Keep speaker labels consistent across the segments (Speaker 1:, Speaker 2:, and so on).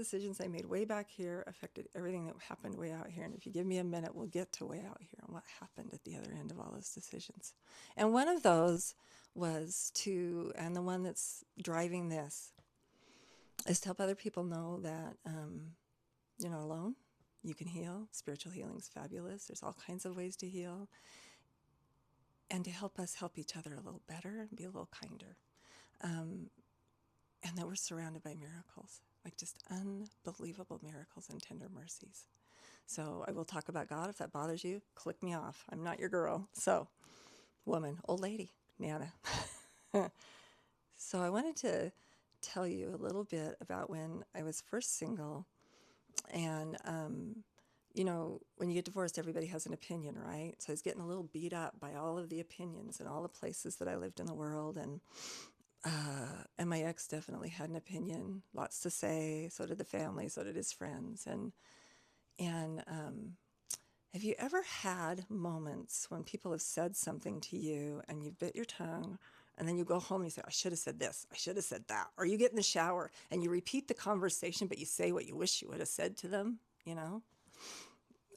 Speaker 1: decisions I made way back here affected everything that happened way out here. And if you give me a minute, we'll get to way out here and what happened at the other end of all those decisions. And one of those was to, and the one that's driving this, is to help other people know that you're not alone. You can heal. Spiritual healing's fabulous. There's all kinds of ways to heal. And to help us help each other a little better and be a little kinder. And that we're surrounded by miracles, like just unbelievable miracles and tender mercies. So I will talk about God. If that bothers you, click me off. I'm not your girl. So, woman, old lady, Nana. So I wanted to tell you a little bit about when I was first single. And, you know, when you get divorced, everybody has an opinion, right? So I was getting a little beat up by all of the opinions and all the places that I lived in the world. And my ex definitely had an opinion, lots to say. So did the family, so did his friends. And have you ever had moments when people have said something to you and you bit your tongue and then you go home and you say, I should have said this, I should have said that. Or you get in the shower and you repeat the conversation, but you say what you wish you would have said to them, you know?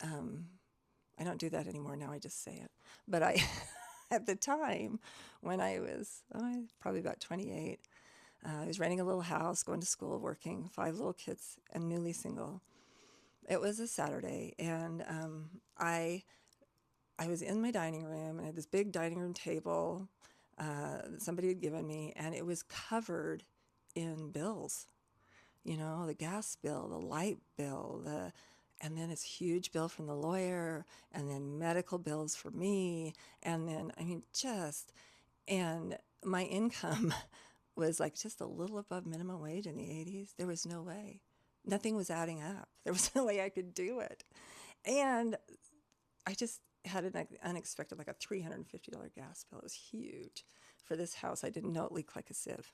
Speaker 1: I don't do that anymore now, I just say it. But I, at the time when I was probably about 28, I was renting a little house, going to school, working, 5 little kids, and newly single. It was a Saturday, and I was in my dining room, and I had this big dining room table that somebody had given me, and it was covered in bills. You know, the gas bill, the light bill, and then this huge bill from the lawyer, and then medical bills for me, and then, I mean, and my income was like just a little above minimum wage in the 80s. There was no way. Nothing was adding up. There was no way I could do it. And I just had an unexpected, like a $350 gas bill. It was huge for this house. I didn't know it leaked like a sieve.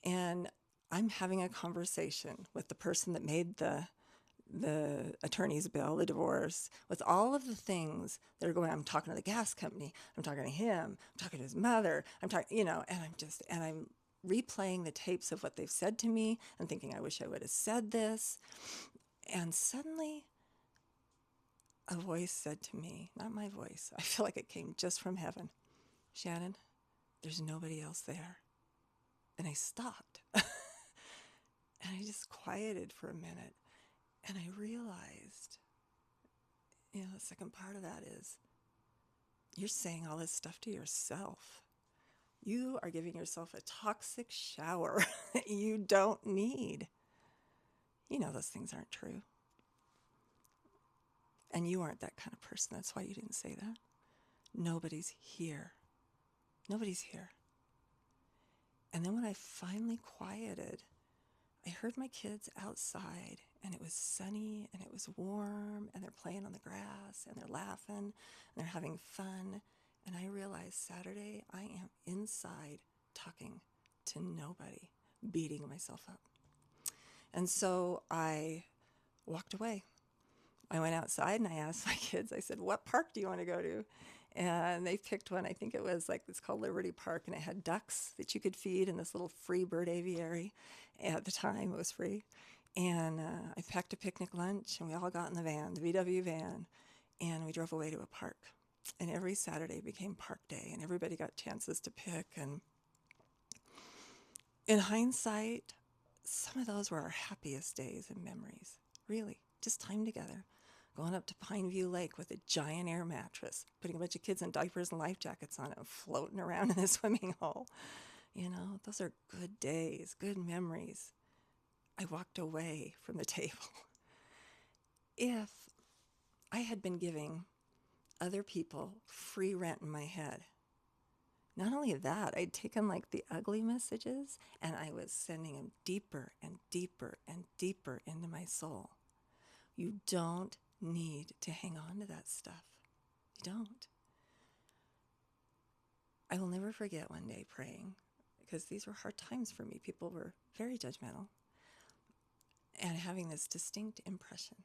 Speaker 1: And I'm having a conversation with the person that made the attorney's bill, the divorce, with all of the things that are going on. I'm talking to the gas company. I'm talking to him. I'm talking to his mother. I'm talking, you know, and I'm replaying the tapes of what they've said to me and thinking, I wish I would have said this. And suddenly a voice said to me, not my voice, I feel like it came just from heaven, Shannon, there's nobody else there. And I stopped. And I just quieted for a minute. And I realized, you know, the second part of that is, you're saying all this stuff to yourself. You are giving yourself a toxic shower that you don't need. You know those things aren't true. And you aren't that kind of person. That's why you didn't say that. Nobody's here. Nobody's here. And then when I finally quieted, I heard my kids outside, and it was sunny, and it was warm, and they're playing on the grass, and they're laughing, and they're having fun. And I realized Saturday, I am inside talking to nobody, beating myself up. And so I walked away. I went outside and I asked my kids, I said, what park do you want to go to? And they picked one. I think it was like, it's called Liberty Park, and it had ducks that you could feed in this little free bird aviary. At the time, it was free. And I packed a picnic lunch, and we all got in the van, the VW van, and we drove away to a park. And every Saturday became park day, and everybody got chances to pick. And in hindsight, some of those were our happiest days and memories, really, just time together. Going up to Pineview Lake with a giant air mattress, putting a bunch of kids in diapers and life jackets on it, and floating around in the swimming hole. You know, those are good days, good memories. I walked away from the table. If I had been giving other people free rent in my head, not only that, I'd taken like the ugly messages and I was sending them deeper and deeper and deeper into my soul. You don't need to hang on to that stuff. You don't. I will never forget one day praying, because these were hard times for me. People were very judgmental, and having this distinct impression.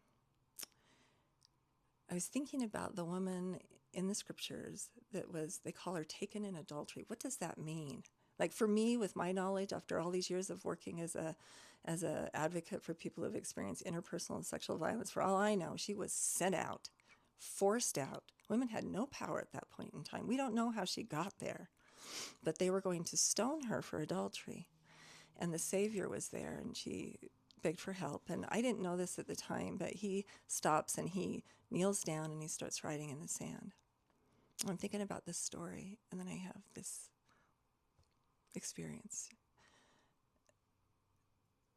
Speaker 1: I was thinking about the woman in the scriptures that was, they call her taken in adultery. What does that mean? Like for me, with my knowledge, after all these years of working as a advocate for people who have experienced interpersonal and sexual violence, for all I know, she was sent out, forced out. Women had no power at that point in time. We don't know how she got there, but they were going to stone her for adultery. And the Savior was there, and she begged for help. And I didn't know this at the time, but he stops and he kneels down and he starts writing in the sand. I'm thinking about this story, and then I have this experience.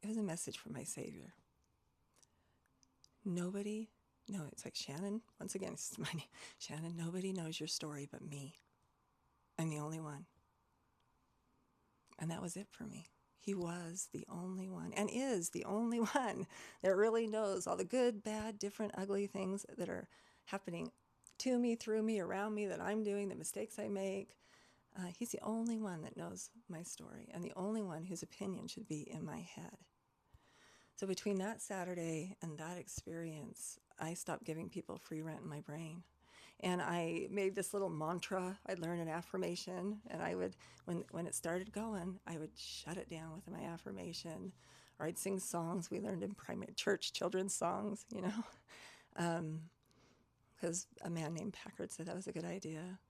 Speaker 1: It was a message from my Savior. It's like Shannon, once again, it's my name. Shannon, nobody knows your story but me. I'm the only one. And that was it for me. He was the only one, and is the only one that really knows all the good, bad, different, ugly things that are happening to me, through me, around me, that I'm doing, the mistakes I make. He's the only one that knows my story, and the only one whose opinion should be in my head. So between that Saturday and that experience, I stopped giving people free rent in my brain. And I made this little mantra. I'd learn an affirmation, and I would, when it started going, I would shut it down with my affirmation, or I'd sing songs we learned in primary church, children's songs, because a man named Packard said that was a good idea.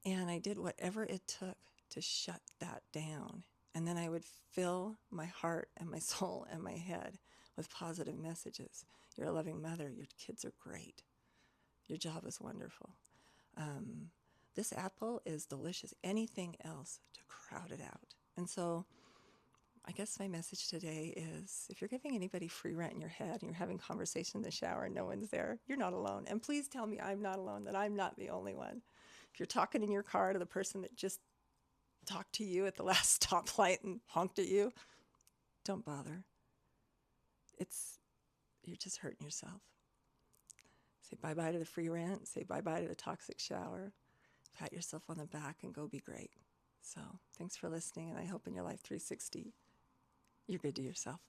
Speaker 1: And I did whatever it took to shut that down. And then I would fill my heart and my soul and my head with positive messages. You're a loving mother. Your kids are great. Your job is wonderful. This apple is delicious. Anything else to crowd it out. And so I guess my message today is, if you're giving anybody free rent in your head and you're having conversation in the shower and no one's there, you're not alone. And please tell me I'm not alone, that I'm not the only one. If you're talking in your car to the person that just talked to you at the last stoplight and honked at you, don't bother. You're just hurting yourself. Say bye-bye to the free rent. Say bye-bye to the toxic shower. Pat yourself on the back and go be great. So thanks for listening, and I hope in your Life 360, you're good to yourself.